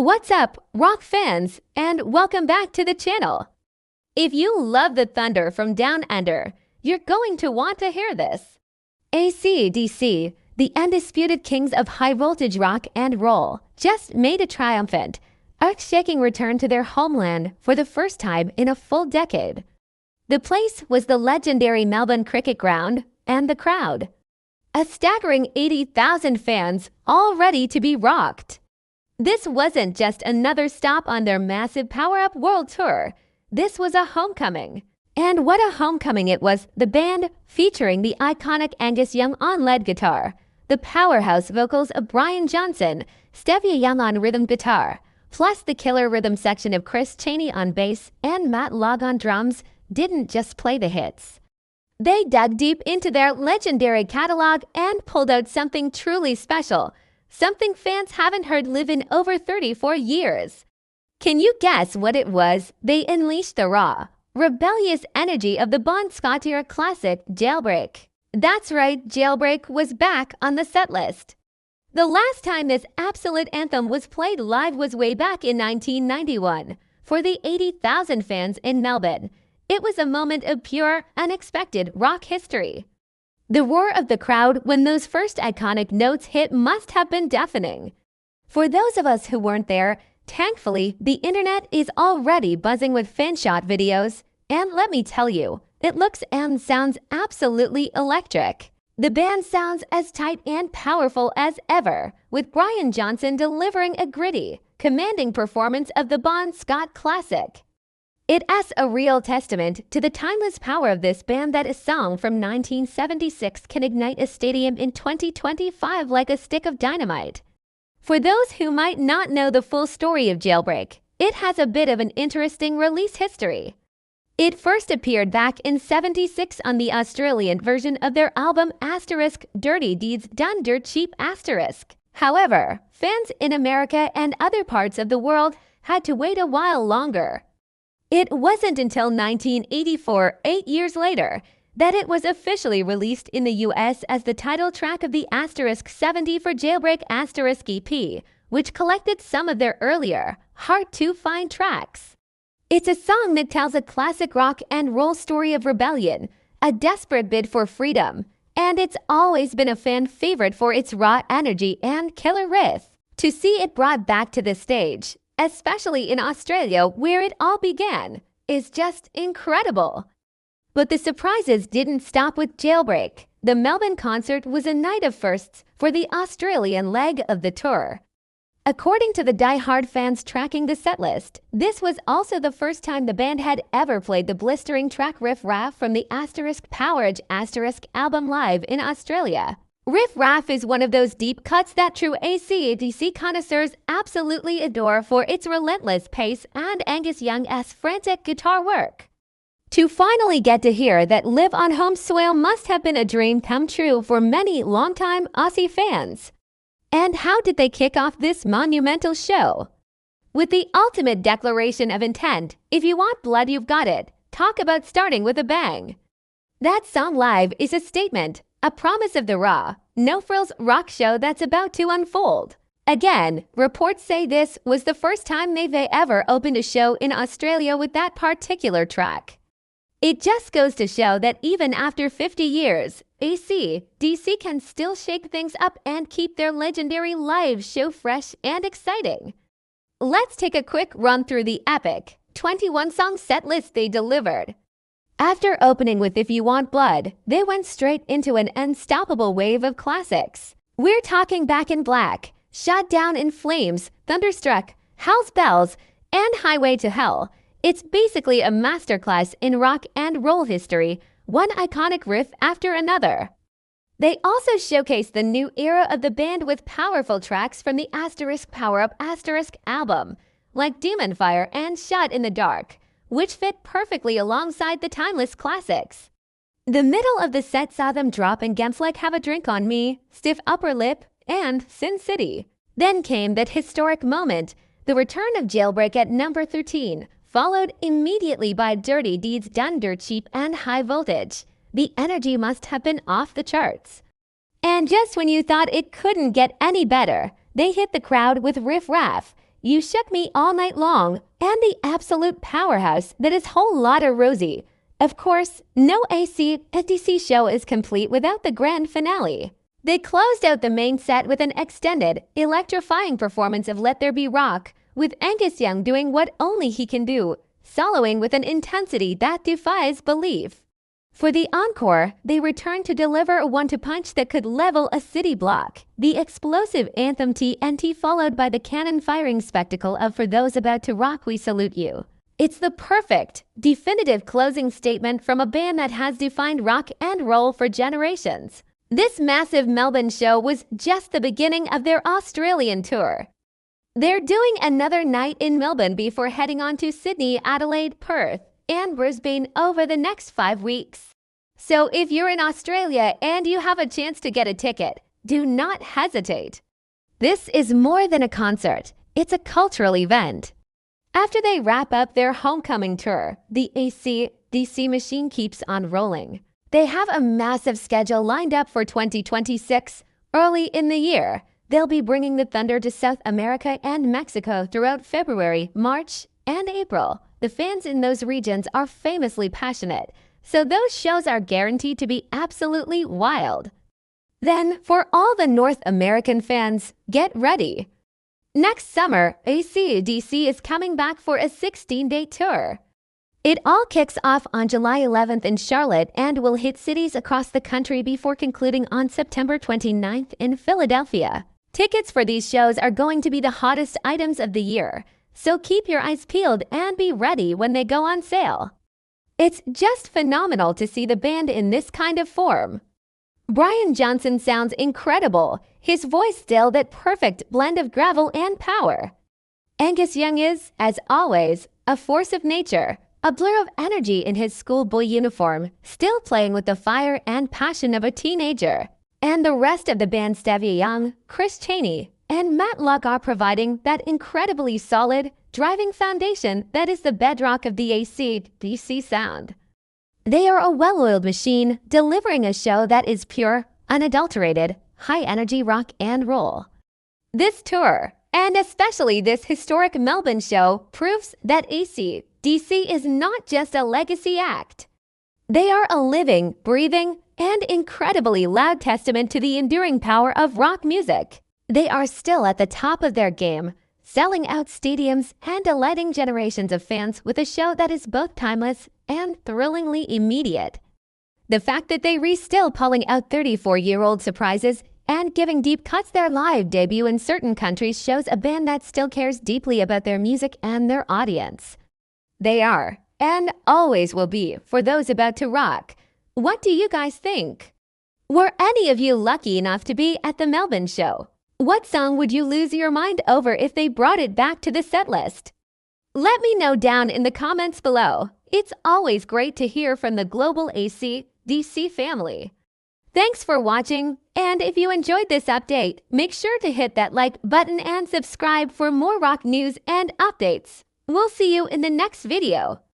What's up, rock fans, and welcome back to the channel. If you love the thunder from Down Under, you're going to want to hear this. AC/DC, the undisputed kings of high-voltage rock and roll, just made a triumphant, earth-shaking return to their homeland for the first time in a full decade. The place was the legendary Melbourne cricket ground and the crowd. A staggering 80,000 fans all ready to be rocked. This wasn't just another stop on their massive Power Up World Tour. This was a homecoming. And what a homecoming it was, the band featuring the iconic Angus Young on lead guitar, the powerhouse vocals of Brian Johnson, Stevie Young on rhythm guitar, plus the killer rhythm section of Chris Chaney on bass and Matt Logg on drums didn't just play the hits. They dug deep into their legendary catalog and pulled out something truly special, something fans haven't heard live in over 34 years. Can you guess what it was? They unleashed the raw, rebellious energy of the Bon Scott-era classic Jailbreak. That's right, Jailbreak was back on the set list. The last time this absolute anthem was played live was way back in 1991 for the 80,000 fans in Melbourne. It was a moment of pure, unexpected rock history. The roar of the crowd when those first iconic notes hit must have been deafening. For those of us who weren't there, thankfully, the internet is already buzzing with fan-shot videos. And let me tell you, it looks and sounds absolutely electric. The band sounds as tight and powerful as ever, with Brian Johnson delivering a gritty, commanding performance of the Bon Scott classic. It's a real testament to the timeless power of this band that a song from 1976 can ignite a stadium in 2025 like a stick of dynamite. For those who might not know the full story of Jailbreak, it has a bit of an interesting release history. It first appeared back in '76 on the Australian version of their album *Dirty Deeds Done Dirt Cheap*. However, fans in America and other parts of the world had to wait a while longer. It wasn't until 1984, 8 years later, that it was officially released in the US as the title track of the *70 for Jailbreak *EP, which collected some of their earlier, hard-to-find tracks. It's a song that tells a classic rock and roll story of rebellion, a desperate bid for freedom, and it's always been a fan favorite for its raw energy and killer riff. To see it brought back to the stage, especially in Australia where it all began, is just incredible. But the surprises didn't stop with Jailbreak. The Melbourne concert was a night of firsts for the Australian leg of the tour. According to the die-hard fans tracking the setlist, this was also the first time the band had ever played the blistering track Riff Raff from the *Powerage* album live in Australia. Riff Raff is one of those deep cuts that true AC/DC connoisseurs absolutely adore for its relentless pace and Angus Young's frantic guitar work. To finally get to hear that live on home soil must have been a dream come true for many longtime Aussie fans. And how did they kick off this monumental show? With the ultimate declaration of intent, if you want blood, you've got it. Talk about starting with a bang. That song live is a statement, a promise of the raw, no-frills rock show that's about to unfold. Again, reports say this was the first time they've ever opened a show in Australia with that particular track. It just goes to show that even after 50 years, AC/DC can still shake things up and keep their legendary live show fresh and exciting. Let's take a quick run through the epic 21-song set list they delivered. After opening with If You Want Blood, they went straight into an unstoppable wave of classics. We're talking Back in Black, Shot Down in Flames, Thunderstruck, Hell's Bells, and Highway to Hell. It's basically a masterclass in rock and roll history, one iconic riff after another. They also showcase the new era of the band with powerful tracks from the *Power Up* album, like Demon Fire and Shot in the Dark, which fit perfectly alongside the timeless classics. The middle of the set saw them drop in games like Have a Drink on Me, Stiff Upper Lip, and Sin City. Then came that historic moment, the return of Jailbreak at number 13, followed immediately by Dirty Deeds Done Dirt Cheap and High Voltage. The energy must have been off the charts. And just when you thought it couldn't get any better, they hit the crowd with Riff Raff, You Shook Me All Night Long, and the absolute powerhouse that is Whole Lotta Rosie. Of course, no AC/DC show is complete without the grand finale. They closed out the main set with an extended, electrifying performance of Let There Be Rock, with Angus Young doing what only he can do, soloing with an intensity that defies belief. For the encore, they returned to deliver a one-two punch that could level a city block. The explosive anthem TNT followed by the cannon firing spectacle of For Those About to Rock We Salute You. It's the perfect, definitive closing statement from a band that has defined rock and roll for generations. This massive Melbourne show was just the beginning of their Australian tour. They're doing another night in Melbourne before heading on to Sydney, Adelaide, Perth, and Brisbane over the next 5 weeks. So if you're in Australia and you have a chance to get a ticket, do not hesitate. This is more than a concert, it's a cultural event. After they wrap up their homecoming tour, the AC/DC machine keeps on rolling. They have a massive schedule lined up for 2026. Early in the year, they'll be bringing the Thunder to South America and Mexico throughout February, March, and April. The fans in those regions are famously passionate, so those shows are guaranteed to be absolutely wild. Then, for all the North American fans, get ready. Next summer, AC/DC is coming back for a 16-day tour. It all kicks off on July 11th in Charlotte and will hit cities across the country before concluding on September 29th in Philadelphia. Tickets for these shows are going to be the hottest items of the year, so keep your eyes peeled and be ready when they go on sale. It's just phenomenal to see the band in this kind of form. Brian Johnson sounds incredible, his voice still that perfect blend of gravel and power. Angus Young is, as always, a force of nature, a blur of energy in his schoolboy uniform, still playing with the fire and passion of a teenager. And the rest of the band, Stevie Young, Chris Chaney, and Matt Luck are providing that incredibly solid, driving foundation that is the bedrock of the AC/DC sound. They are a well-oiled machine, delivering a show that is pure, unadulterated, high-energy rock and roll. This tour, and especially this historic Melbourne show, proves that AC/DC is not just a legacy act. They are a living, breathing, and incredibly loud testament to the enduring power of rock music. They are still at the top of their game, selling out stadiums and delighting generations of fans with a show that is both timeless and thrillingly immediate. The fact that they still pulling out 34-year-old surprises and giving deep cuts their live debut in certain countries shows a band that still cares deeply about their music and their audience. They are, and always will be, for those about to rock. What do you guys think? Were any of you lucky enough to be at the Melbourne show? What song would you lose your mind over if they brought it back to the set list? Let me know down in the comments below. It's always great to hear from the global AC/DC family. Thanks for watching, and if you enjoyed this update, make sure to hit that like button and subscribe for more rock news and updates. We'll see you in the next video.